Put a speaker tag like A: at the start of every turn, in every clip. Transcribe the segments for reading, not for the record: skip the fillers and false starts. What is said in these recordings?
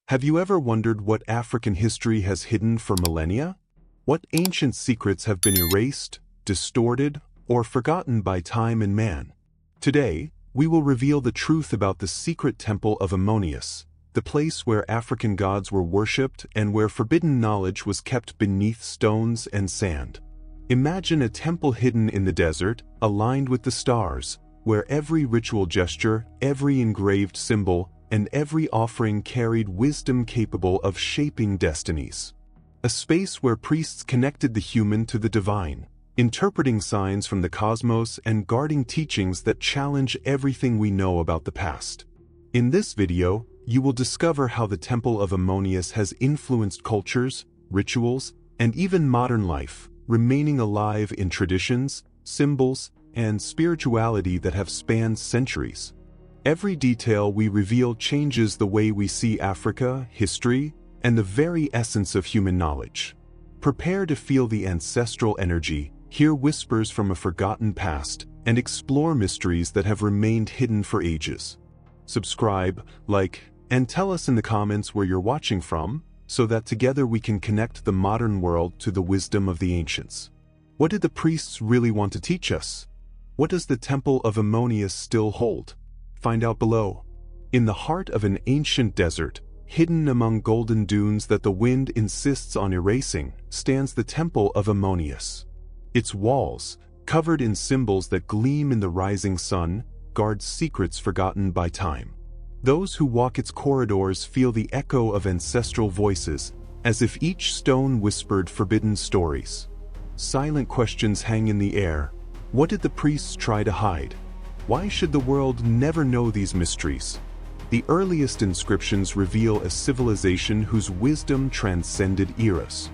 A: Have you ever wondered what African history has hidden for millennia? What ancient secrets have been erased, distorted, or forgotten by time and man? Today, we will reveal the truth about the secret Temple of Amón, the place where African gods were worshipped and where forbidden knowledge was kept beneath stones and sand. Imagine a temple hidden in the desert, aligned with the stars, where every ritual gesture, every engraved symbol, and every offering carried wisdom capable of shaping destinies. A space where priests connected the human to the divine, interpreting signs from the cosmos and guarding teachings that challenge everything we know about the past. In this video, you will discover how the Temple of Amón has influenced cultures, rituals, and even modern life, remaining alive in traditions, symbols, and spirituality that have spanned centuries. Every detail we reveal changes the way we see Africa, history, and the very essence of human knowledge. Prepare to feel the ancestral energy, hear whispers from a forgotten past, and explore mysteries that have remained hidden for ages. Subscribe, like, and tell us in the comments where you're watching from, so that together we can connect the modern world to the wisdom of the ancients. What did the priests really want to teach us? What does the Temple of Amón still hold? Find out below. In the heart of an ancient desert, hidden among golden dunes that the wind insists on erasing, stands the Temple of Amón. Its walls, covered in symbols that gleam in the rising sun, guard secrets forgotten by time. Those who walk its corridors feel the echo of ancestral voices, as if each stone whispered forbidden stories. Silent questions hang in the air. What did the priests try to hide? Why should the world never know these mysteries? The earliest inscriptions reveal a civilization whose wisdom transcended eras.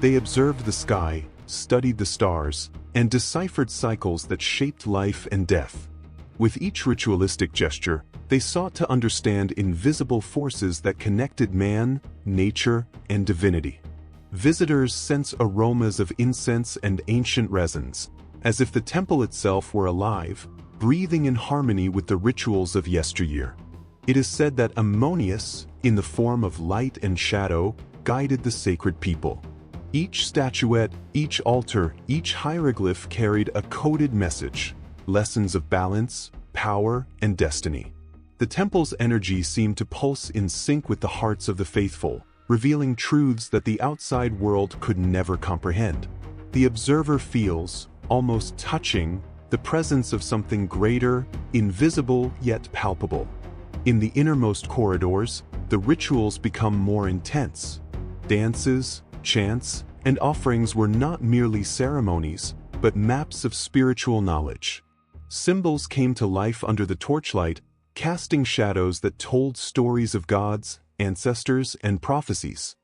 A: They observed the sky, studied the stars, and deciphered cycles that shaped life and death. With each ritualistic gesture, they sought to understand invisible forces that connected man, nature, and divinity. Visitors sense aromas of incense and ancient resins, as if the temple itself were alive, breathing in harmony with the rituals of yesteryear. It is said that Amón, in the form of light and shadow, guided the sacred people. Each statuette, each altar, each hieroglyph carried a coded message, lessons of balance, power, and destiny. The temple's energy seemed to pulse in sync with the hearts of the faithful, revealing truths that the outside world could never comprehend. The observer feels, almost touching, the presence of something greater, invisible yet palpable. In the innermost corridors, the rituals become more intense. Dances, chants, and offerings were not merely ceremonies, but maps of spiritual knowledge. Symbols came to life under the torchlight, casting shadows that told stories of gods, ancestors, and prophecies.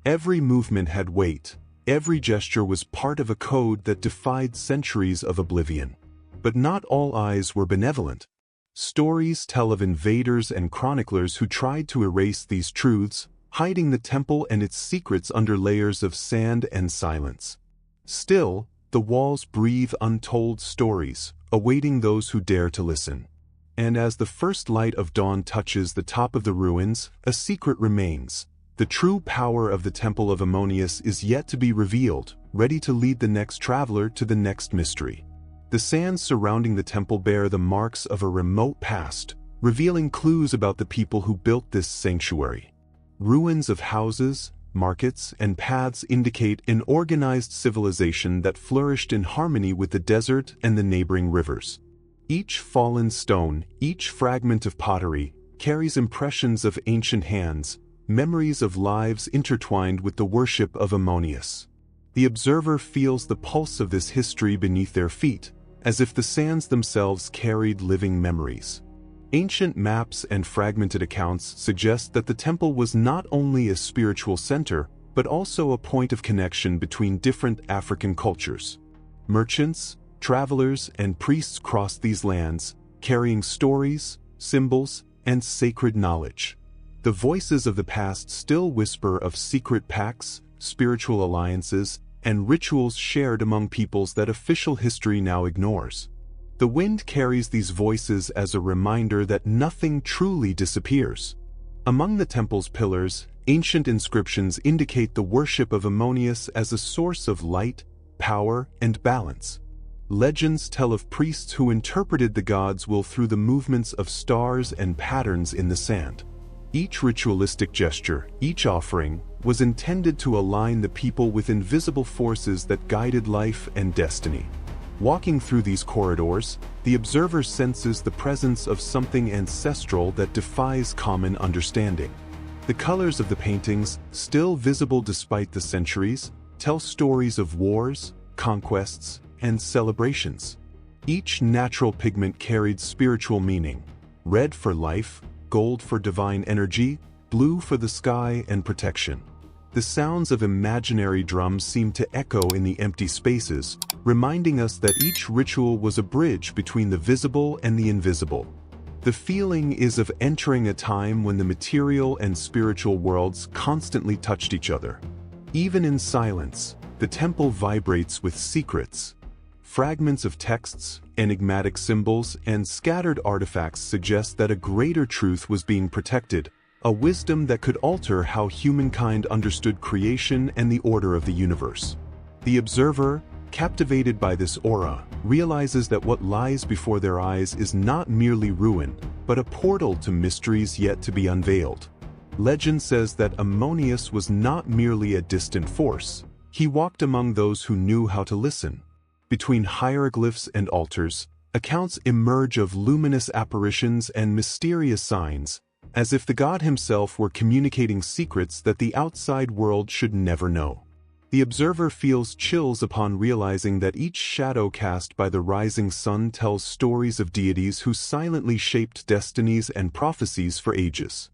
A: Every movement had weight. Every gesture was part of a code that defied centuries of oblivion. But not all eyes were benevolent. Stories tell of invaders and chroniclers who tried to erase these truths, hiding the temple and its secrets under layers of sand and silence. Still, the walls breathe untold stories, awaiting those who dare to listen. And as the first light of dawn touches the top of the ruins, a secret remains. The true power of the Temple of Amón is yet to be revealed, ready to lead the next traveler to the next mystery. The sands surrounding the temple bear the marks of a remote past, revealing clues about the people who built this sanctuary. Ruins of houses, markets, and paths indicate an organized civilization that flourished in harmony with the desert and the neighboring rivers. Each fallen stone, each fragment of pottery, carries impressions of ancient hands, memories of lives intertwined with the worship of Amón. The observer feels the pulse of this history beneath their feet, as if the sands themselves carried living memories. Ancient maps and fragmented accounts suggest that the temple was not only a spiritual center, but also a point of connection between different African cultures. Merchants, travelers, and priests crossed these lands, carrying stories, symbols, and sacred knowledge. The voices of the past still whisper of secret pacts, spiritual alliances, and rituals shared among peoples that official history now ignores. The wind carries these voices as a reminder that nothing truly disappears. Among the temple's pillars, ancient inscriptions indicate the worship of Ammonius as a source of light, power, and balance. Legends tell of priests who interpreted the god's will through the movements of stars and patterns in the sand. Each ritualistic gesture, each offering, was intended to align the people with invisible forces that guided life and destiny. Walking through these corridors, the observer senses the presence of something ancestral that defies common understanding. The colors of the paintings, still visible despite the centuries, tell stories of wars, conquests, and celebrations. Each natural pigment carried spiritual meaning: red for life, gold for divine energy, blue for the sky and protection. The sounds of imaginary drums seem to echo in the empty spaces, reminding us that each ritual was a bridge between the visible and the invisible. The feeling is of entering a time when the material and spiritual worlds constantly touched each other. Even in silence, the temple vibrates with secrets. Fragments of texts, enigmatic symbols, and scattered artifacts suggest that a greater truth was being protected, a wisdom that could alter how humankind understood creation and the order of the universe. The observer, captivated by this aura, realizes that what lies before their eyes is not merely ruin, but a portal to mysteries yet to be unveiled. Legend says that Ammonius was not merely a distant force. He walked among those who knew how to listen. Between hieroglyphs and altars, accounts emerge of luminous apparitions and mysterious signs, as if the god himself were communicating secrets that the outside world should never know. The observer feels chills upon realizing that each shadow cast by the rising sun tells stories of deities who silently shaped destinies and prophecies for ages.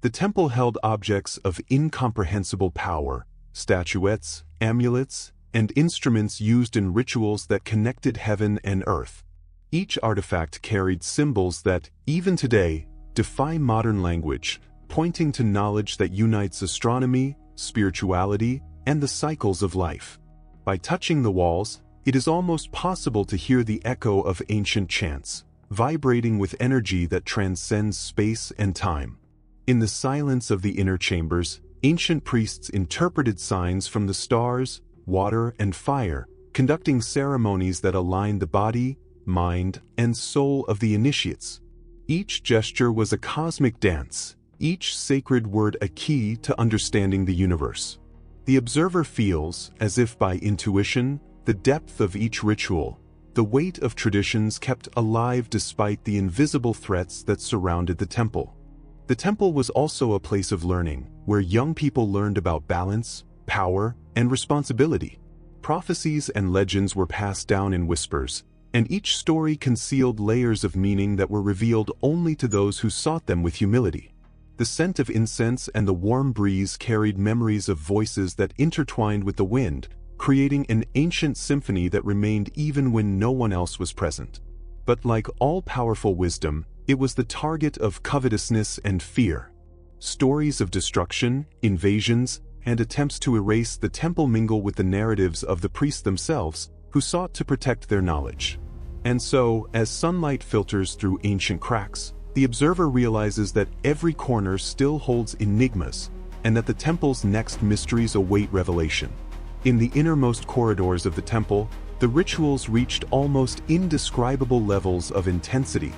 A: The temple held objects of incomprehensible power: statuettes, amulets, and instruments used in rituals that connected heaven and earth. Each artifact carried symbols that, even today, defy modern language, pointing to knowledge that unites astronomy, spirituality, and the cycles of life. By touching the walls, it is almost possible to hear the echo of ancient chants, vibrating with energy that transcends space and time. In the silence of the inner chambers, ancient priests interpreted signs from the stars, water, and fire, conducting ceremonies that aligned the body, mind, and soul of the initiates. Each gesture was a cosmic dance, each sacred word a key to understanding the universe. The observer feels, as if by intuition, the depth of each ritual, the weight of traditions kept alive despite the invisible threats that surrounded the temple. The temple was also a place of learning, where young people learned about balance, power, and responsibility. Prophecies and legends were passed down in whispers, and each story concealed layers of meaning that were revealed only to those who sought them with humility. The scent of incense and the warm breeze carried memories of voices that intertwined with the wind, creating an ancient symphony that remained even when no one else was present. But like all-powerful wisdom, it was the target of covetousness and fear. Stories of destruction, invasions, and attempts to erase the temple mingle with the narratives of the priests themselves, who sought to protect their knowledge. And so, as sunlight filters through ancient cracks, the observer realizes that every corner still holds enigmas, and that the temple's next mysteries await revelation. In the innermost corridors of the temple, the rituals reached almost indescribable levels of intensity.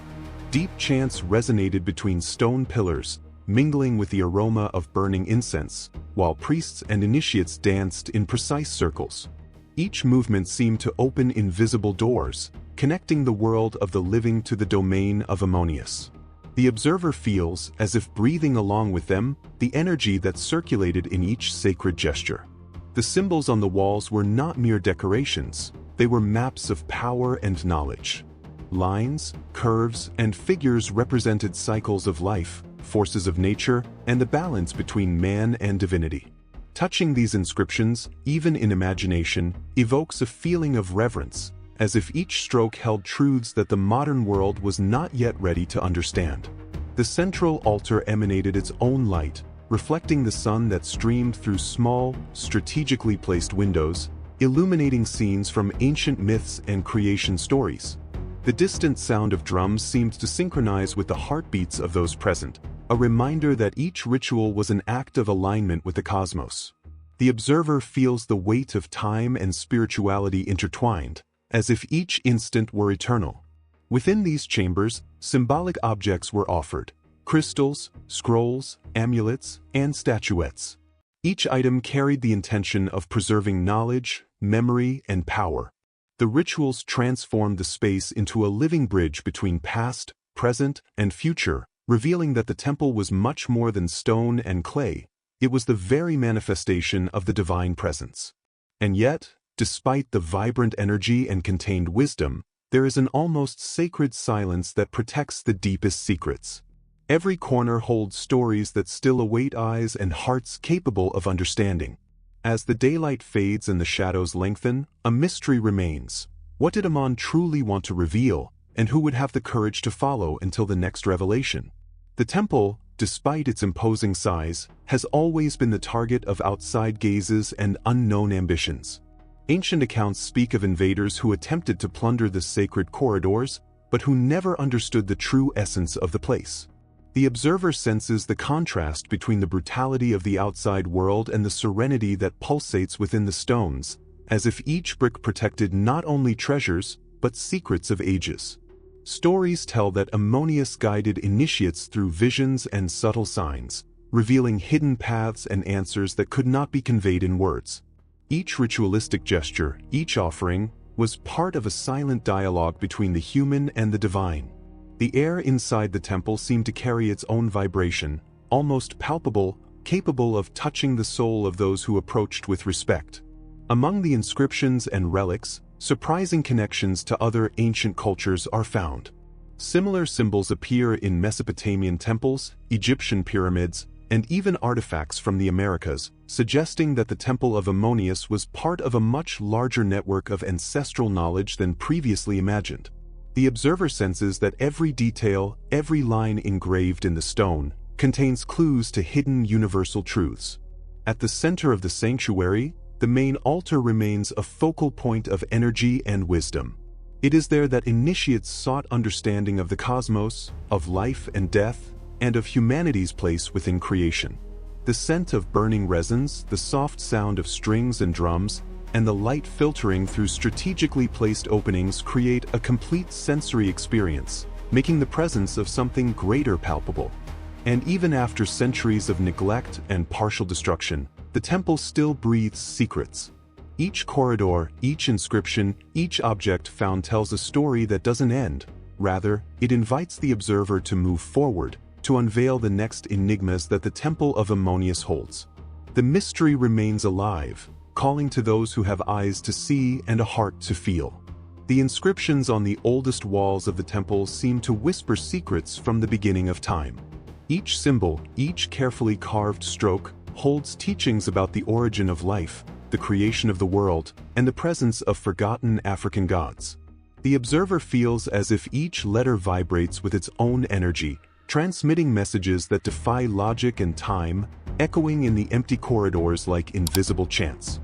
A: Deep chants resonated between stone pillars, mingling with the aroma of burning incense, while priests and initiates danced in precise circles. Each movement seemed to open invisible doors, connecting the world of the living to the domain of Ammonius. The observer feels, as if breathing along with them, the energy that circulated in each sacred gesture. The symbols on the walls were not mere decorations, they were maps of power and knowledge. Lines, curves, and figures represented cycles of life, forces of nature, and the balance between man and divinity. Touching these inscriptions, even in imagination, evokes a feeling of reverence, as if each stroke held truths that the modern world was not yet ready to understand. The central altar emanated its own light, reflecting the sun that streamed through small, strategically placed windows, illuminating scenes from ancient myths and creation stories. The distant sound of drums seemed to synchronize with the heartbeats of those present, a reminder that each ritual was an act of alignment with the cosmos. The observer feels the weight of time and spirituality intertwined, as if each instant were eternal. Within these chambers, symbolic objects were offered: crystals, scrolls, amulets, and statuettes. Each item carried the intention of preserving knowledge, memory, and power. The rituals transformed the space into a living bridge between past, present, and future, revealing that the temple was much more than stone and clay. It was the very manifestation of the divine presence. And yet, despite the vibrant energy and contained wisdom, there is an almost sacred silence that protects the deepest secrets. Every corner holds stories that still await eyes and hearts capable of understanding. As the daylight fades and the shadows lengthen, a mystery remains. What did Amon truly want to reveal, and who would have the courage to follow until the next revelation? The temple, despite its imposing size, has always been the target of outside gazes and unknown ambitions. Ancient accounts speak of invaders who attempted to plunder the sacred corridors, but who never understood the true essence of the place. The observer senses the contrast between the brutality of the outside world and the serenity that pulsates within the stones, as if each brick protected not only treasures, but secrets of ages. Stories tell that Ammonius guided initiates through visions and subtle signs, revealing hidden paths and answers that could not be conveyed in words. Each ritualistic gesture, each offering, was part of a silent dialogue between the human and the divine. The air inside the temple seemed to carry its own vibration, almost palpable, capable of touching the soul of those who approached with respect. Among the inscriptions and relics, surprising connections to other ancient cultures are found. Similar symbols appear in Mesopotamian temples, Egyptian pyramids, and even artifacts from the Americas, suggesting that the Temple of Ammonius was part of a much larger network of ancestral knowledge than previously imagined. The observer senses that every detail, every line engraved in the stone, contains clues to hidden universal truths. At the center of the sanctuary, the main altar remains a focal point of energy and wisdom. It is there that initiates sought understanding of the cosmos, of life and death, and of humanity's place within creation. The scent of burning resins, the soft sound of strings and drums, and the light filtering through strategically placed openings create a complete sensory experience, making the presence of something greater palpable. And even after centuries of neglect and partial destruction, the temple still breathes secrets. Each corridor, each inscription, each object found tells a story that doesn't end. Rather, it invites the observer to move forward, to unveil the next enigmas that the Temple of Ammonius holds. The mystery remains alive, calling to those who have eyes to see and a heart to feel. The inscriptions on the oldest walls of the temple seem to whisper secrets from the beginning of time. Each symbol, each carefully carved stroke, holds teachings about the origin of life, the creation of the world, and the presence of forgotten African gods. The observer feels as if each letter vibrates with its own energy, transmitting messages that defy logic and time, echoing in the empty corridors like invisible chants.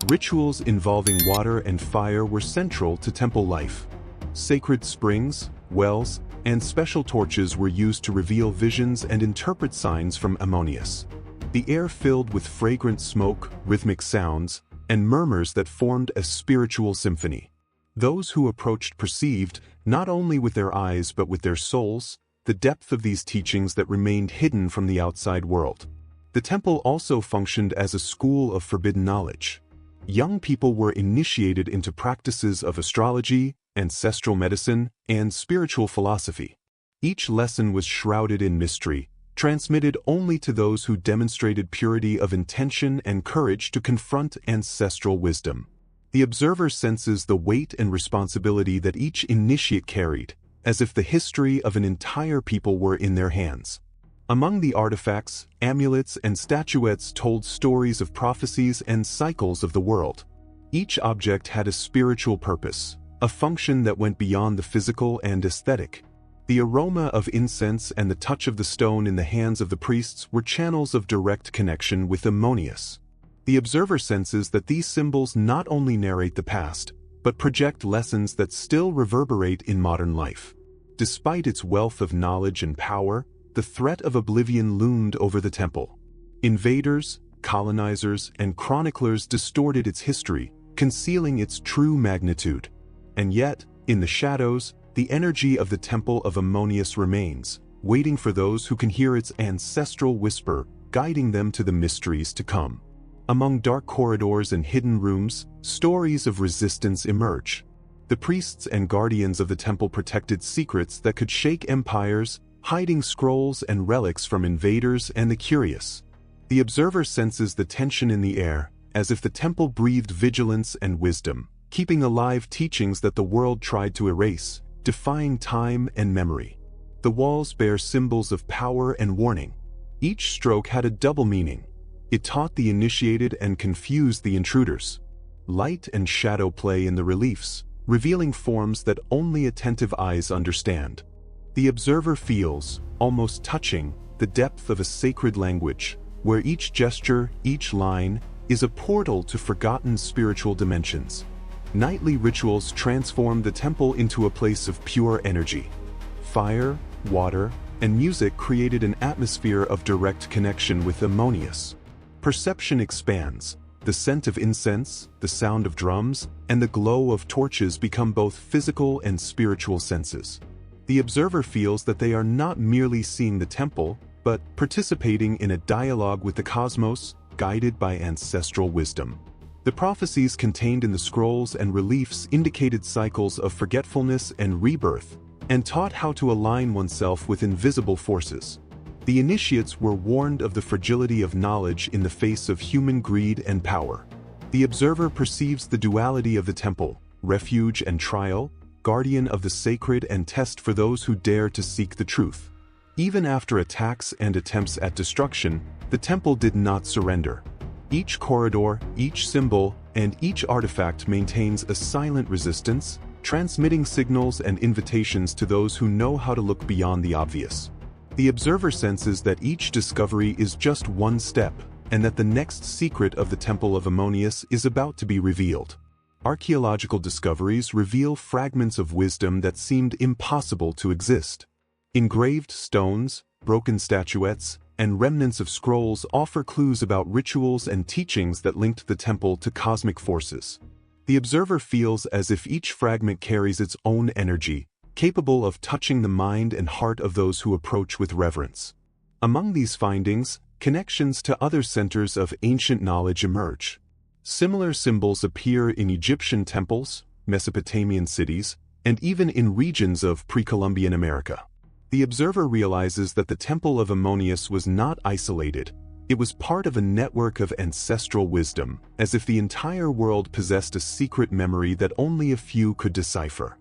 A: Rituals involving water and fire were central to temple life. Sacred springs, wells, and special torches were used to reveal visions and interpret signs from Ammonius. The air filled with fragrant smoke, rhythmic sounds, and murmurs that formed a spiritual symphony. Those who approached perceived, not only with their eyes but with their souls, the depth of these teachings that remained hidden from the outside world. The temple also functioned as a school of forbidden knowledge. Young people were initiated into practices of astrology, ancestral medicine, and spiritual philosophy. Each lesson was shrouded in mystery, transmitted only to those who demonstrated purity of intention and courage to confront ancestral wisdom. The observer senses the weight and responsibility that each initiate carried, as if the history of an entire people were in their hands. Among the artifacts, amulets and statuettes told stories of prophecies and cycles of the world. Each object had a spiritual purpose, a function that went beyond the physical and aesthetic. The aroma of incense and the touch of the stone in the hands of the priests were channels of direct connection with Ammonius. The observer senses that these symbols not only narrate the past, but project lessons that still reverberate in modern life. Despite its wealth of knowledge and power, the threat of oblivion loomed over the temple. Invaders, colonizers, and chroniclers distorted its history, concealing its true magnitude. And yet, in the shadows, the energy of the Temple of Amón remains, waiting for those who can hear its ancestral whisper, guiding them to the mysteries to come. Among dark corridors and hidden rooms, stories of resistance emerge. The priests and guardians of the temple protected secrets that could shake empires, hiding scrolls and relics from invaders and the curious. The observer senses the tension in the air, as if the temple breathed vigilance and wisdom, keeping alive teachings that the world tried to erase, defying time and memory. The walls bear symbols of power and warning. Each stroke had a double meaning. It taught the initiated and confused the intruders. Light and shadow play in the reliefs, revealing forms that only attentive eyes understand. The observer feels, almost touching, the depth of a sacred language, where each gesture, each line, is a portal to forgotten spiritual dimensions. Nightly rituals transformed the temple into a place of pure energy. Fire, water, and music created an atmosphere of direct connection with Amón. Perception expands. The scent of incense, the sound of drums, and the glow of torches become both physical and spiritual senses. The observer feels that they are not merely seeing the temple, but participating in a dialogue with the cosmos, guided by ancestral wisdom. The prophecies contained in the scrolls and reliefs indicated cycles of forgetfulness and rebirth, and taught how to align oneself with invisible forces. The initiates were warned of the fragility of knowledge in the face of human greed and power. The observer perceives the duality of the temple, refuge and trial, guardian of the sacred and test for those who dare to seek the truth. Even after attacks and attempts at destruction, the temple did not surrender. Each corridor, each symbol, and each artifact maintains a silent resistance, transmitting signals and invitations to those who know how to look beyond the obvious. The observer senses that each discovery is just one step, and that the next secret of the Temple of Amón is about to be revealed. Archaeological discoveries reveal fragments of wisdom that seemed impossible to exist. Engraved stones, broken statuettes, and remnants of scrolls offer clues about rituals and teachings that linked the temple to cosmic forces. The observer feels as if each fragment carries its own energy, capable of touching the mind and heart of those who approach with reverence. Among these findings, connections to other centers of ancient knowledge emerge. Similar symbols appear in Egyptian temples, Mesopotamian cities, and even in regions of pre-Columbian America. The observer realizes that the Temple of Amón was not isolated. It was part of a network of ancestral wisdom, as if the entire world possessed a secret memory that only a few could decipher.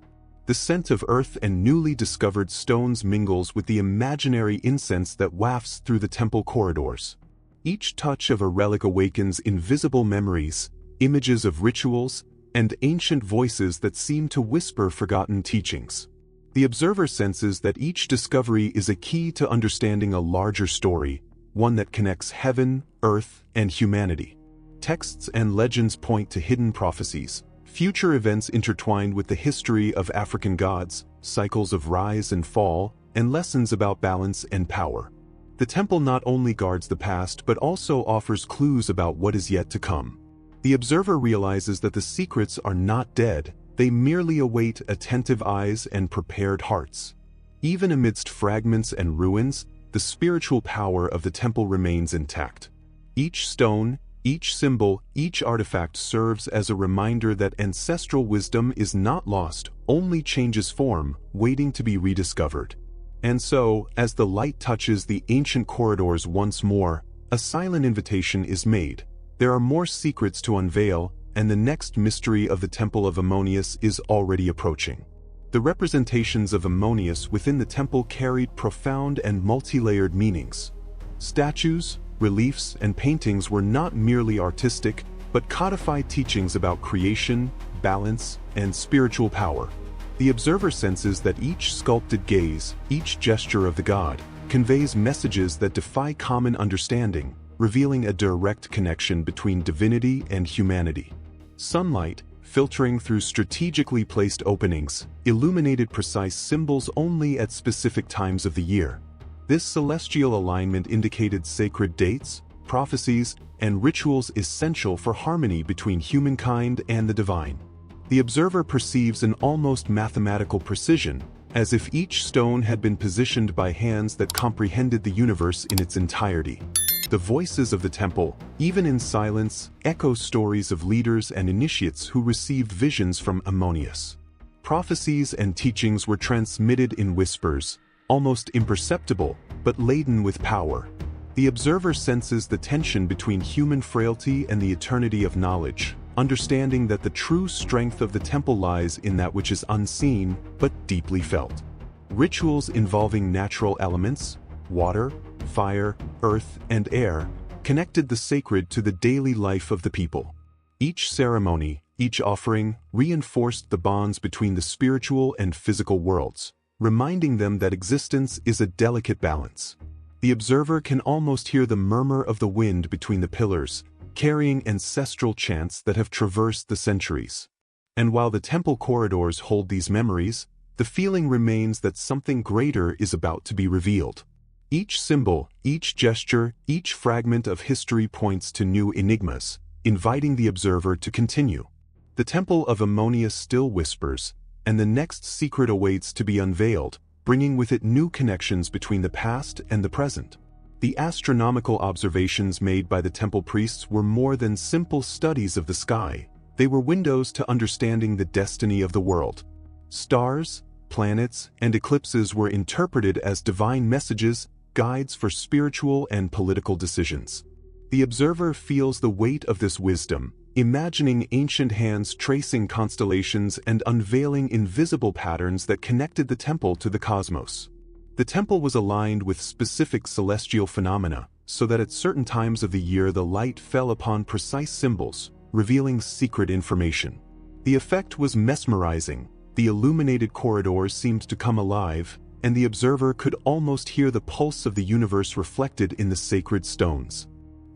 A: The scent of earth and newly discovered stones mingles with the imaginary incense that wafts through the temple corridors. Each touch of a relic awakens invisible memories, images of rituals, and ancient voices that seem to whisper forgotten teachings. The observer senses that each discovery is a key to understanding a larger story, one that connects heaven, earth, and humanity. Texts and legends point to hidden prophecies, future events intertwined with the history of African gods, cycles of rise and fall, and lessons about balance and power. The temple not only guards the past but also offers clues about what is yet to come. The observer realizes that the secrets are not dead, they merely await attentive eyes and prepared hearts. Even amidst fragments and ruins, the spiritual power of the temple remains intact. Each stone, each symbol, each artifact serves as a reminder that ancestral wisdom is not lost, only changes form, waiting to be rediscovered. And so, as the light touches the ancient corridors once more, a silent invitation is made. There are more secrets to unveil, and the next mystery of the Temple of Amón is already approaching. The representations of Amón within the temple carried profound and multi-layered meanings. Statues, reliefs, and paintings were not merely artistic, but codified teachings about creation, balance, and spiritual power. The observer senses that each sculpted gaze, each gesture of the god, conveys messages that defy common understanding, revealing a direct connection between divinity and humanity. Sunlight, filtering through strategically placed openings, illuminated precise symbols only at specific times of the year. This celestial alignment indicated sacred dates, prophecies, and rituals essential for harmony between humankind and the divine. The observer perceives an almost mathematical precision, as if each stone had been positioned by hands that comprehended the universe in its entirety. The voices of the temple, even in silence, echo stories of leaders and initiates who received visions from Ammonius. Prophecies and teachings were transmitted in whispers, almost imperceptible, but laden with power. The observer senses the tension between human frailty and the eternity of knowledge, understanding that the true strength of the temple lies in that which is unseen but deeply felt. Rituals involving natural elements, water, fire, earth, and air, connected the sacred to the daily life of the people. Each ceremony, each offering, reinforced the bonds between the spiritual and physical worlds, reminding them that existence is a delicate balance. The observer can almost hear the murmur of the wind between the pillars, carrying ancestral chants that have traversed the centuries. And while the temple corridors hold these memories, the feeling remains that something greater is about to be revealed. Each symbol, each gesture, each fragment of history points to new enigmas, inviting the observer to continue. The Temple of Ammonius still whispers, and the next secret awaits to be unveiled, bringing with it new connections between the past and the present. The astronomical observations made by the temple priests were more than simple studies of the sky. They were windows to understanding the destiny of the world. Stars, planets, and eclipses were interpreted as divine messages, guides for spiritual and political decisions. The observer feels the weight of this wisdom, imagining ancient hands tracing constellations and unveiling invisible patterns that connected the temple to the cosmos. The temple was aligned with specific celestial phenomena, so that at certain times of the year the light fell upon precise symbols, revealing secret information. The effect was mesmerizing. The illuminated corridors seemed to come alive, and the observer could almost hear the pulse of the universe reflected in the sacred stones.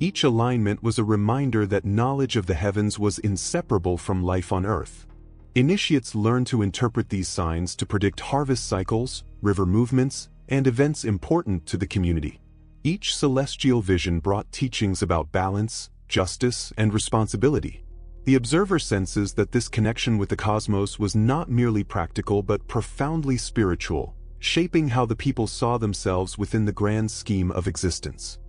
A: Each alignment was a reminder that knowledge of the heavens was inseparable from life on earth. Initiates learned to interpret these signs to predict harvest cycles, river movements, and events important to the community. Each celestial vision brought teachings about balance, justice, and responsibility. The observer senses that this connection with the cosmos was not merely practical but profoundly spiritual, shaping how the people saw themselves within the grand scheme of existence.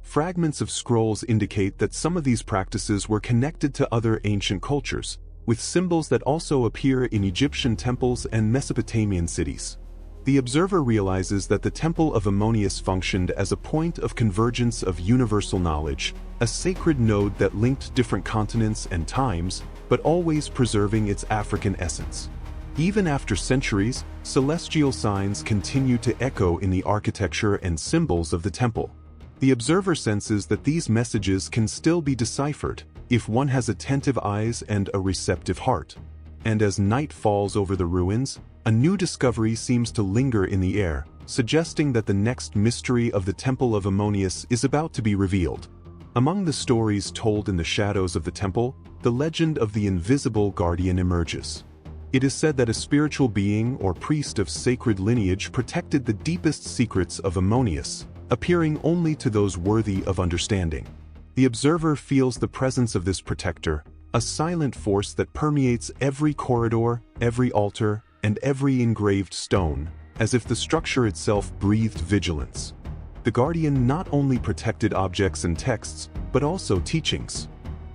A: Fragments of scrolls indicate that some of these practices were connected to other ancient cultures, with symbols that also appear in Egyptian temples and Mesopotamian cities. The observer realizes that the Temple of Ammonius functioned as a point of convergence of universal knowledge, a sacred node that linked different continents and times, but always preserving its African essence. Even after centuries, celestial signs continue to echo in the architecture and symbols of the temple. The observer senses that these messages can still be deciphered if one has attentive eyes and a receptive heart. And as night falls over the ruins, a new discovery seems to linger in the air, suggesting that the next mystery of the Temple of Ammonius is about to be revealed. Among the stories told in the shadows of the temple, the legend of the invisible guardian emerges. It is said that a spiritual being or priest of sacred lineage protected the deepest secrets of Ammonius, appearing only to those worthy of understanding. The observer feels the presence of this protector, a silent force that permeates every corridor, every altar, and every engraved stone, as if the structure itself breathed vigilance. The guardian not only protected objects and texts, but also teachings.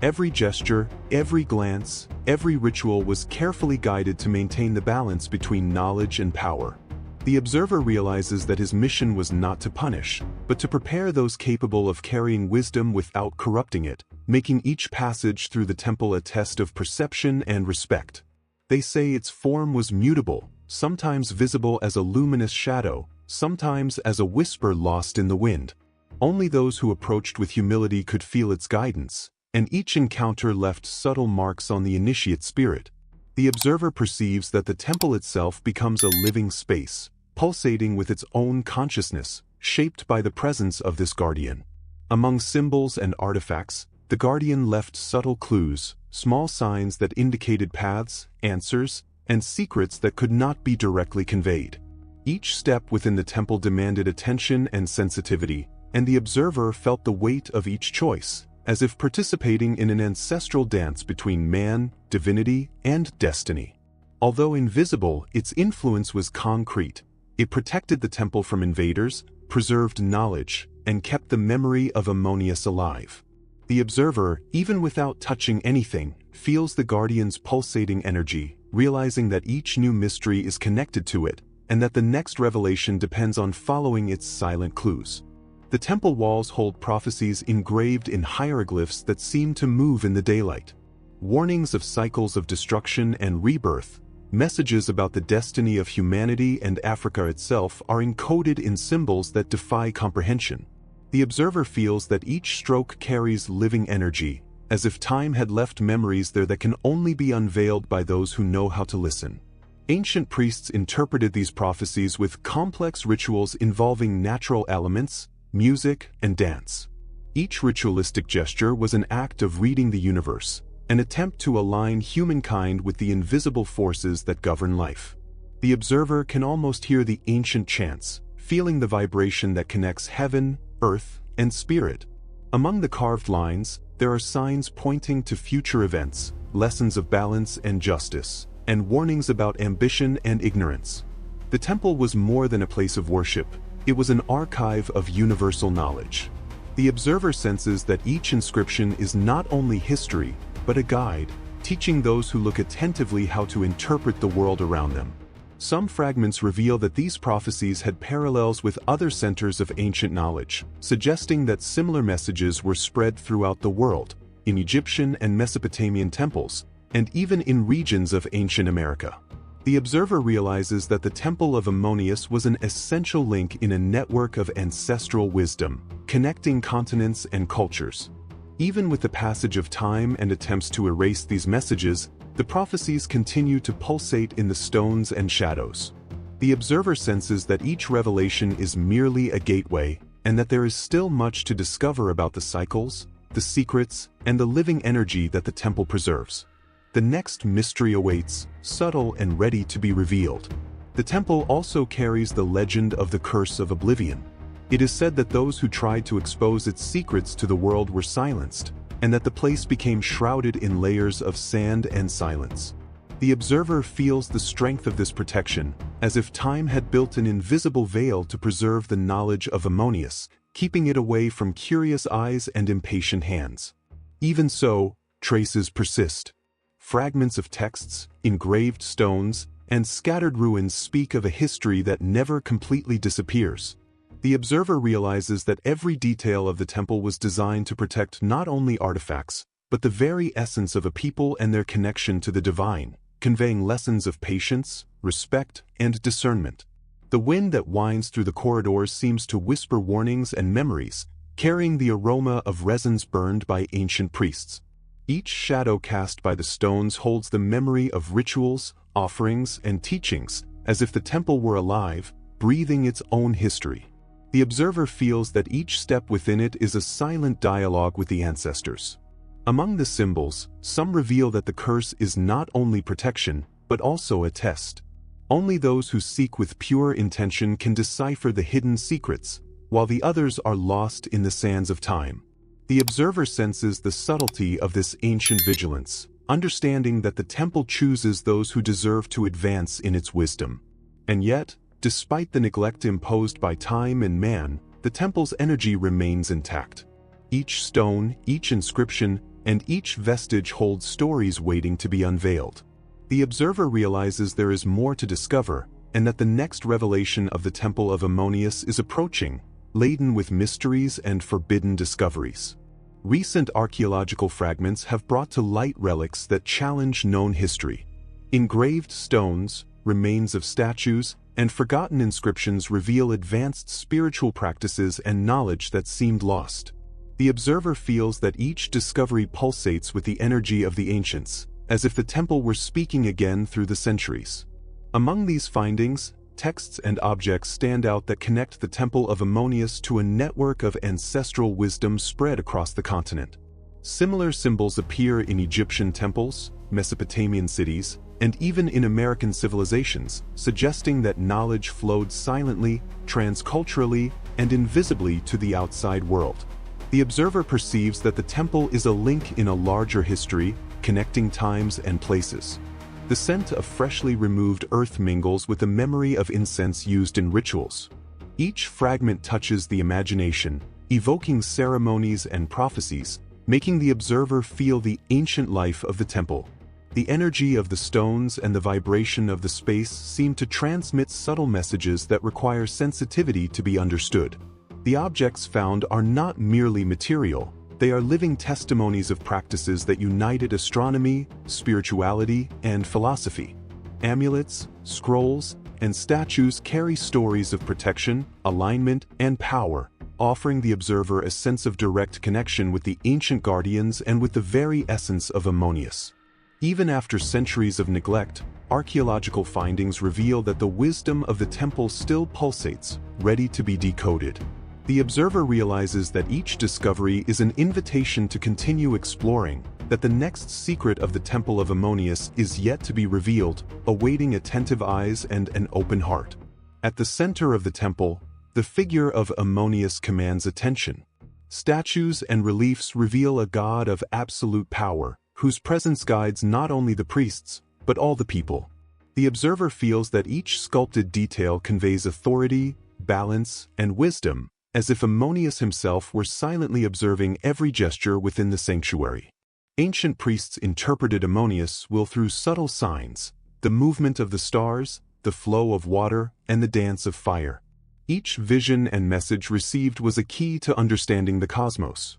A: Every gesture, every glance, every ritual was carefully guided to maintain the balance between knowledge and power. The observer realizes that his mission was not to punish, but to prepare those capable of carrying wisdom without corrupting it, making each passage through the temple a test of perception and respect. They say its form was mutable, sometimes visible as a luminous shadow, sometimes as a whisper lost in the wind. Only those who approached with humility could feel its guidance, and each encounter left subtle marks on the initiate spirit. The observer perceives that the temple itself becomes a living space, pulsating with its own consciousness, shaped by the presence of this guardian. Among symbols and artifacts, the guardian left subtle clues, small signs that indicated paths, answers, and secrets that could not be directly conveyed. Each step within the temple demanded attention and sensitivity, and the observer felt the weight of each choice, as if participating in an ancestral dance between man, divinity, and destiny. Although invisible, its influence was concrete. It protected the temple from invaders, preserved knowledge, and kept the memory of Ammonius alive. The observer, even without touching anything, feels the guardian's pulsating energy, realizing that each new mystery is connected to it, and that the next revelation depends on following its silent clues. The temple walls hold prophecies engraved in hieroglyphs that seem to move in the daylight. Warnings of cycles of destruction and rebirth, messages about the destiny of humanity and Africa itself are encoded in symbols that defy comprehension. The observer feels that each stroke carries living energy, as if time had left memories there that can only be unveiled by those who know how to listen. Ancient priests interpreted these prophecies with complex rituals involving natural elements, music, and dance. Each ritualistic gesture was an act of reading the universe, an attempt to align humankind with the invisible forces that govern life. The observer can almost hear the ancient chants, feeling the vibration that connects heaven, earth, and spirit. Among the carved lines, there are signs pointing to future events, lessons of balance and justice, and warnings about ambition and ignorance. The temple was more than a place of worship. It was an archive of universal knowledge. The observer senses that each inscription is not only history, but a guide, teaching those who look attentively how to interpret the world around them. Some fragments reveal that these prophecies had parallels with other centers of ancient knowledge, suggesting that similar messages were spread throughout the world, in Egyptian and Mesopotamian temples, and even in regions of ancient America. The observer realizes that the Temple of Ammonius was an essential link in a network of ancestral wisdom, connecting continents and cultures. Even with the passage of time and attempts to erase these messages, the prophecies continue to pulsate in the stones and shadows. The observer senses that each revelation is merely a gateway, and that there is still much to discover about the cycles, the secrets, and the living energy that the temple preserves. The next mystery awaits, subtle and ready to be revealed. The temple also carries the legend of the Curse of Oblivion. It is said that those who tried to expose its secrets to the world were silenced, and that the place became shrouded in layers of sand and silence. The observer feels the strength of this protection, as if time had built an invisible veil to preserve the knowledge of Ammonius, keeping it away from curious eyes and impatient hands. Even so, traces persist. Fragments of texts, engraved stones, and scattered ruins speak of a history that never completely disappears. The observer realizes that every detail of the temple was designed to protect not only artifacts, but the very essence of a people and their connection to the divine, conveying lessons of patience, respect, and discernment. The wind that winds through the corridors seems to whisper warnings and memories, carrying the aroma of resins burned by ancient priests. Each shadow cast by the stones holds the memory of rituals, offerings, and teachings, as if the temple were alive, breathing its own history. The observer feels that each step within it is a silent dialogue with the ancestors. Among the symbols, some reveal that the curse is not only protection, but also a test. Only those who seek with pure intention can decipher the hidden secrets, while the others are lost in the sands of time. The observer senses the subtlety of this ancient vigilance, understanding that the temple chooses those who deserve to advance in its wisdom. And yet, despite the neglect imposed by time and man, the temple's energy remains intact. Each stone, each inscription, and each vestige holds stories waiting to be unveiled. The observer realizes there is more to discover, and that the next revelation of the Temple of Ammonius is approaching, laden with mysteries and forbidden discoveries. Recent archaeological fragments have brought to light relics that challenge known history. Engraved stones, remains of statues, and forgotten inscriptions reveal advanced spiritual practices and knowledge that seemed lost. The observer feels that each discovery pulsates with the energy of the ancients, as if the temple were speaking again through the centuries. Among these findings, texts and objects stand out that connect the Temple of Ammonius to a network of ancestral wisdom spread across the continent. Similar symbols appear in Egyptian temples, Mesopotamian cities, and even in American civilizations, suggesting that knowledge flowed silently, transculturally, and invisibly to the outside world. The observer perceives that the temple is a link in a larger history, connecting times and places. The scent of freshly removed earth mingles with the memory of incense used in rituals. Each fragment touches the imagination, evoking ceremonies and prophecies, making the observer feel the ancient life of the temple. The energy of the stones and the vibration of the space seem to transmit subtle messages that require sensitivity to be understood. The objects found are not merely material, they are living testimonies of practices that united astronomy, spirituality, and philosophy. Amulets, scrolls, and statues carry stories of protection, alignment, and power, offering the observer a sense of direct connection with the ancient guardians and with the very essence of Ammonius. Even after centuries of neglect, archaeological findings reveal that the wisdom of the temple still pulsates, ready to be decoded. The observer realizes that each discovery is an invitation to continue exploring, that the next secret of the Temple of Ammonius is yet to be revealed, awaiting attentive eyes and an open heart. At the center of the temple, the figure of Ammonius commands attention. Statues and reliefs reveal a god of absolute power, whose presence guides not only the priests, but all the people. The observer feels that each sculpted detail conveys authority, balance, and wisdom, as if Ammonius himself were silently observing every gesture within the sanctuary. Ancient priests interpreted Ammonius through subtle signs, the movement of the stars, the flow of water, and the dance of fire. Each vision and message received was a key to understanding the cosmos.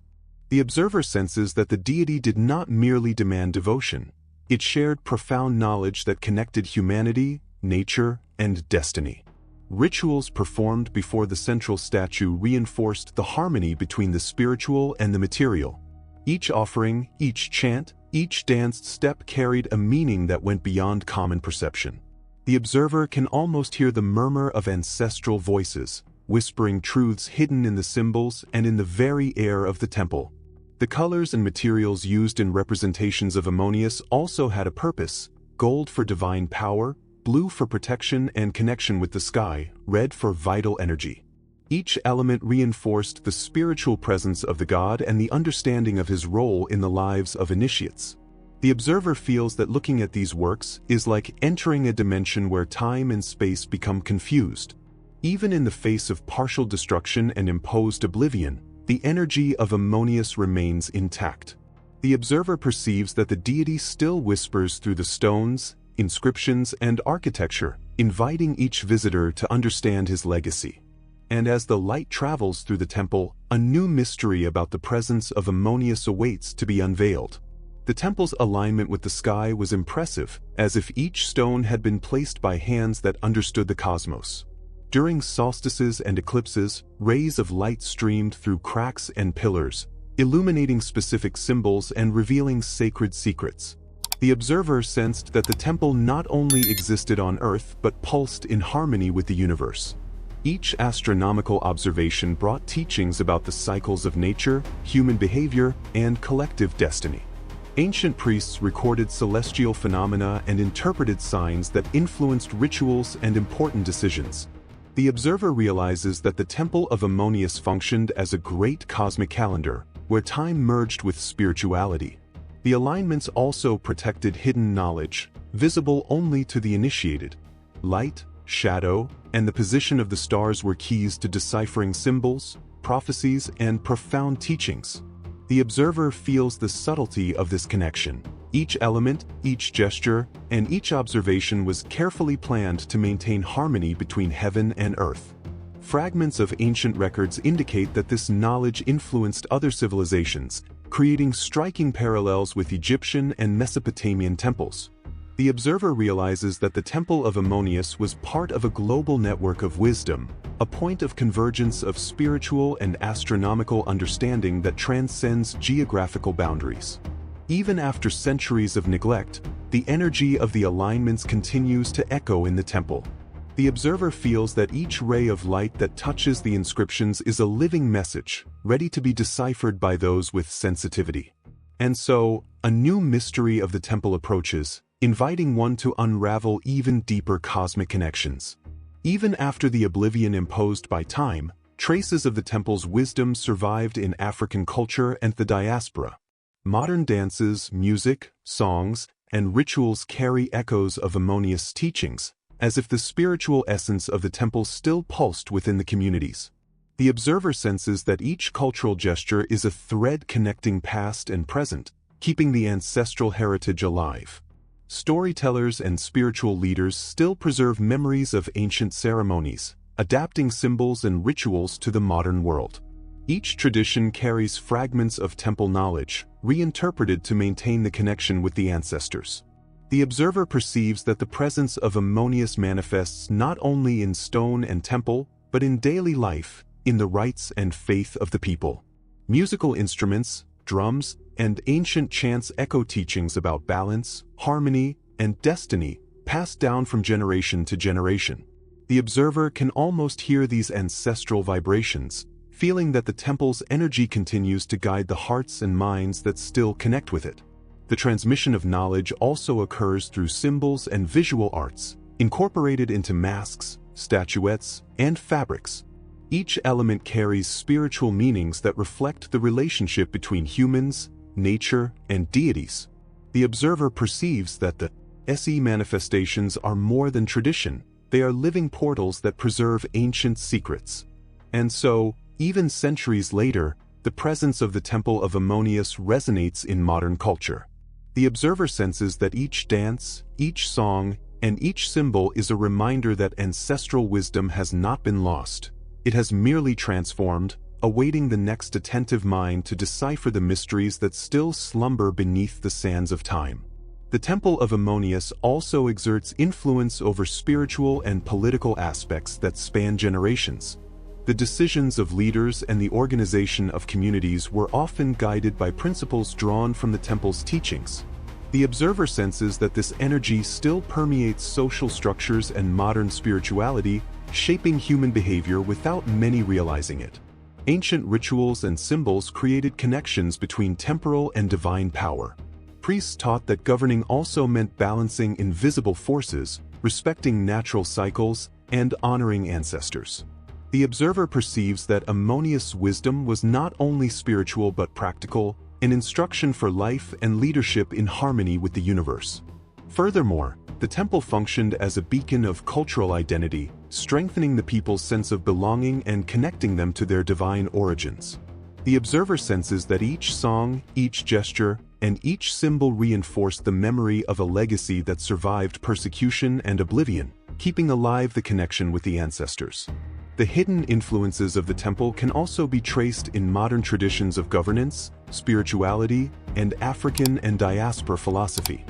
A: The observer senses that the deity did not merely demand devotion, it shared profound knowledge that connected humanity, nature, and destiny. Rituals performed before the central statue reinforced the harmony between the spiritual and the material. Each offering, each chant, each danced step carried a meaning that went beyond common perception. The observer can almost hear the murmur of ancestral voices, whispering truths hidden in the symbols and in the very air of the temple. The colors and materials used in representations of Ammonius also had a purpose: gold for divine power, blue for protection and connection with the sky, red for vital energy. Each element reinforced the spiritual presence of the god and the understanding of his role in the lives of initiates. The observer feels that looking at these works is like entering a dimension where time and space become confused. Even in the face of partial destruction and imposed oblivion, the energy of Ammonius remains intact. The observer perceives that the deity still whispers through the stones, inscriptions, and architecture, inviting each visitor to understand his legacy. And as the light travels through the temple, a new mystery about the presence of Ammonius awaits to be unveiled. The temple's alignment with the sky was impressive, as if each stone had been placed by hands that understood the cosmos. During solstices and eclipses, rays of light streamed through cracks and pillars, illuminating specific symbols and revealing sacred secrets. The observer sensed that the temple not only existed on Earth but pulsed in harmony with the universe. Each astronomical observation brought teachings about the cycles of nature, human behavior, and collective destiny. Ancient priests recorded celestial phenomena and interpreted signs that influenced rituals and important decisions. The observer realizes that the Temple of Ammonius functioned as a great cosmic calendar, where time merged with spirituality. The alignments also protected hidden knowledge, visible only to the initiated. Light, shadow, and the position of the stars were keys to deciphering symbols, prophecies, and profound teachings. The observer feels the subtlety of this connection. Each element, each gesture, and each observation was carefully planned to maintain harmony between heaven and earth. Fragments of ancient records indicate that this knowledge influenced other civilizations, creating striking parallels with Egyptian and Mesopotamian temples. The observer realizes that the Temple of Ammonius was part of a global network of wisdom, a point of convergence of spiritual and astronomical understanding that transcends geographical boundaries. Even after centuries of neglect, the energy of the alignments continues to echo in the temple. The observer feels that each ray of light that touches the inscriptions is a living message, ready to be deciphered by those with sensitivity. And so, a new mystery of the temple approaches, inviting one to unravel even deeper cosmic connections. Even after the oblivion imposed by time, traces of the temple's wisdom survived in African culture and the diaspora. Modern dances, music, songs, and rituals carry echoes of Ammonius' teachings, as if the spiritual essence of the temple still pulsed within the communities. The observer senses that each cultural gesture is a thread connecting past and present, keeping the ancestral heritage alive. Storytellers and spiritual leaders still preserve memories of ancient ceremonies, adapting symbols and rituals to the modern world. Each tradition carries fragments of temple knowledge, reinterpreted to maintain the connection with the ancestors. The observer perceives that the presence of Ammonius manifests not only in stone and temple, but in daily life, in the rites and faith of the people. Musical instruments, drums, and ancient chants echo teachings about balance, harmony, and destiny, passed down from generation to generation. The observer can almost hear these ancestral vibrations, feeling that the temple's energy continues to guide the hearts and minds that still connect with it. The transmission of knowledge also occurs through symbols and visual arts, incorporated into masks, statuettes, and fabrics. Each element carries spiritual meanings that reflect the relationship between humans, nature, and deities. The observer perceives that the SE manifestations are more than tradition, they are living portals that preserve ancient secrets. And so, even centuries later, the presence of the Temple of Ammonius resonates in modern culture. The observer senses that each dance, each song, and each symbol is a reminder that ancestral wisdom has not been lost. It has merely transformed, awaiting the next attentive mind to decipher the mysteries that still slumber beneath the sands of time. The Temple of Ammonius also exerts influence over spiritual and political aspects that span generations. The decisions of leaders and the organization of communities were often guided by principles drawn from the temple's teachings. The observer senses that this energy still permeates social structures and modern spirituality, shaping human behavior without many realizing it. Ancient rituals and symbols created connections between temporal and divine power. Priests taught that governing also meant balancing invisible forces, respecting natural cycles, and honoring ancestors. The observer perceives that Ammonius' wisdom was not only spiritual but practical, an instruction for life and leadership in harmony with the universe. Furthermore, the temple functioned as a beacon of cultural identity, strengthening the people's sense of belonging and connecting them to their divine origins. The observer senses that each song, each gesture, and each symbol reinforced the memory of a legacy that survived persecution and oblivion, keeping alive the connection with the ancestors. The hidden influences of the temple can also be traced in modern traditions of governance, spirituality, and African and diaspora philosophy.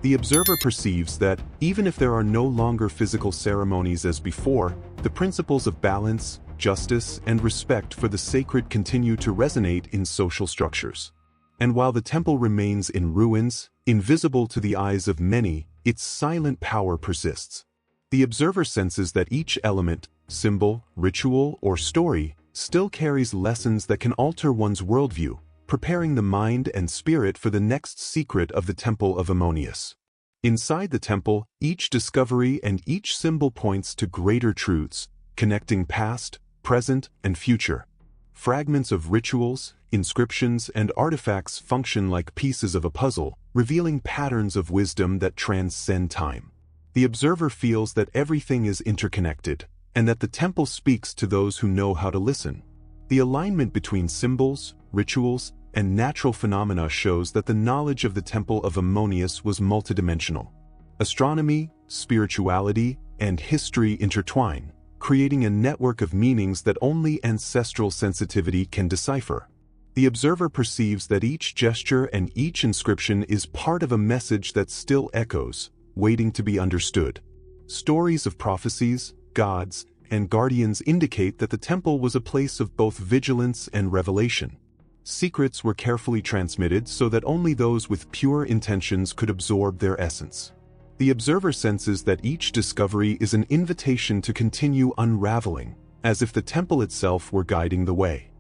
A: The observer perceives that, even if there are no longer physical ceremonies as before, the principles of balance, justice, and respect for the sacred continue to resonate in social structures. And while the temple remains in ruins, invisible to the eyes of many, its silent power persists. The observer senses that each element, symbol, ritual, or story still carries lessons that can alter one's worldview, preparing the mind and spirit for the next secret of the Temple of Ammonius. Inside the temple, each discovery and each symbol points to greater truths, connecting past, present, and future. Fragments of rituals, inscriptions, and artifacts function like pieces of a puzzle, revealing patterns of wisdom that transcend time. The observer feels that everything is interconnected, and that the temple speaks to those who know how to listen. The alignment between symbols, rituals, and natural phenomena shows that the knowledge of the Temple of Ammonius was multidimensional. Astronomy, spirituality, and history intertwine, creating a network of meanings that only ancestral sensitivity can decipher. The observer perceives that each gesture and each inscription is part of a message that still echoes, waiting to be understood. Stories of prophecies, gods, and guardians indicate that the temple was a place of both vigilance and revelation. Secrets were carefully transmitted so that only those with pure intentions could absorb their essence. The observer senses that each discovery is an invitation to continue unraveling, as if the temple itself were guiding the way.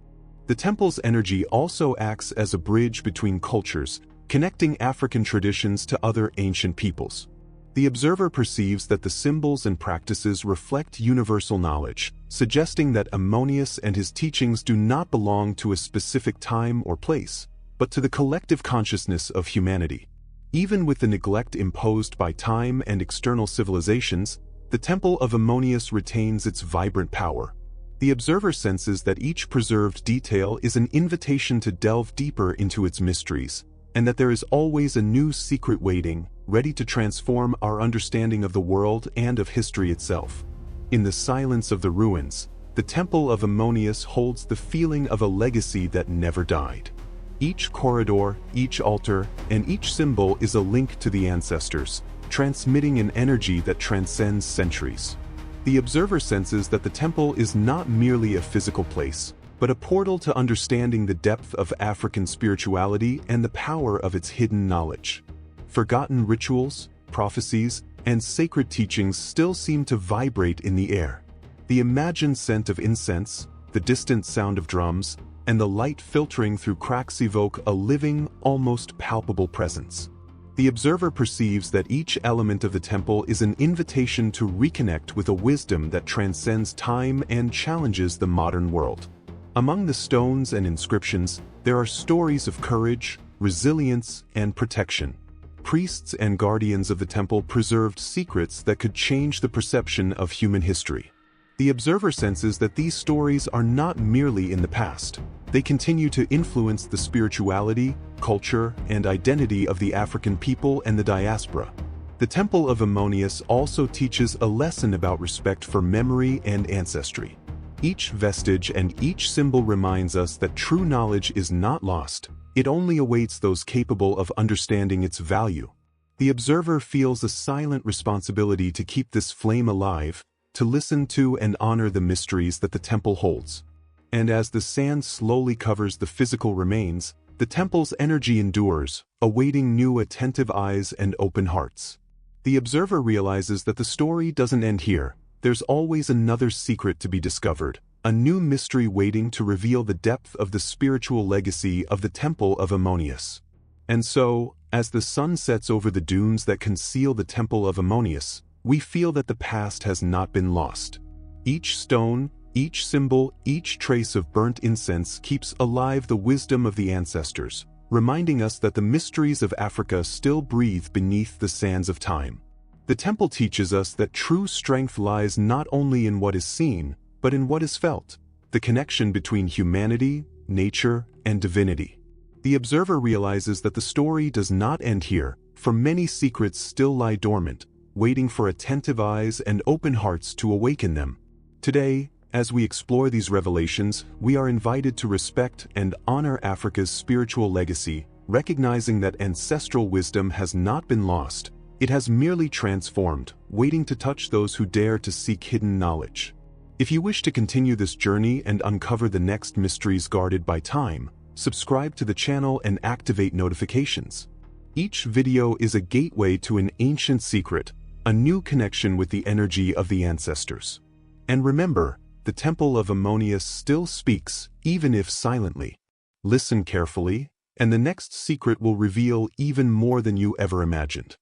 A: The temple's energy also acts as a bridge between cultures, connecting African traditions to other ancient peoples. The observer perceives that the symbols and practices reflect universal knowledge, suggesting that Ammonius and his teachings do not belong to a specific time or place, but to the collective consciousness of humanity. Even with the neglect imposed by time and external civilizations, the Temple of Ammonius retains its vibrant power. The observer senses that each preserved detail is an invitation to delve deeper into its mysteries, and that there is always a new secret waiting, ready to transform our understanding of the world and of history itself. In the silence of the ruins, the Temple of Ammonius holds the feeling of a legacy that never died. Each corridor, each altar, and each symbol is a link to the ancestors, transmitting an energy that transcends centuries. The observer senses that the temple is not merely a physical place, but a portal to understanding the depth of African spirituality and the power of its hidden knowledge. Forgotten rituals, prophecies, and sacred teachings still seem to vibrate in the air. The imagined scent of incense, the distant sound of drums, and the light filtering through cracks evoke a living, almost palpable presence. The observer perceives that each element of the temple is an invitation to reconnect with a wisdom that transcends time and challenges the modern world. Among the stones and inscriptions, there are stories of courage, resilience, and protection. Priests and guardians of the temple preserved secrets that could change the perception of human history. The observer senses that these stories are not merely in the past. They continue to influence the spirituality, culture, and identity of the African people and the diaspora. The Temple of Ammonius also teaches a lesson about respect for memory and ancestry. Each vestige and each symbol reminds us that true knowledge is not lost. It only awaits those capable of understanding its value. The observer feels a silent responsibility to keep this flame alive, to listen to and honor the mysteries that the temple holds. And as the sand slowly covers the physical remains, the temple's energy endures, awaiting new attentive eyes and open hearts. The observer realizes that the story doesn't end here. There's always another secret to be discovered, a new mystery waiting to reveal the depth of the spiritual legacy of the Temple of Ammonius. And so, as the sun sets over the dunes that conceal the Temple of Ammonius, we feel that the past has not been lost. Each stone, each symbol, each trace of burnt incense keeps alive the wisdom of the ancestors, reminding us that the mysteries of Africa still breathe beneath the sands of time. The temple teaches us that true strength lies not only in what is seen, but in what is felt, the connection between humanity, nature, and divinity. The observer realizes that the story does not end here, for many secrets still lie dormant, waiting for attentive eyes and open hearts to awaken them. Today, as we explore these revelations, we are invited to respect and honor Africa's spiritual legacy, recognizing that ancestral wisdom has not been lost. It has merely transformed, waiting to touch those who dare to seek hidden knowledge. If you wish to continue this journey and uncover the next mysteries guarded by time, subscribe to the channel and activate notifications. Each video is a gateway to an ancient secret, a new connection with the energy of the ancestors. And remember, the Temple of Ammonius still speaks, even if silently. Listen carefully, and the next secret will reveal even more than you ever imagined.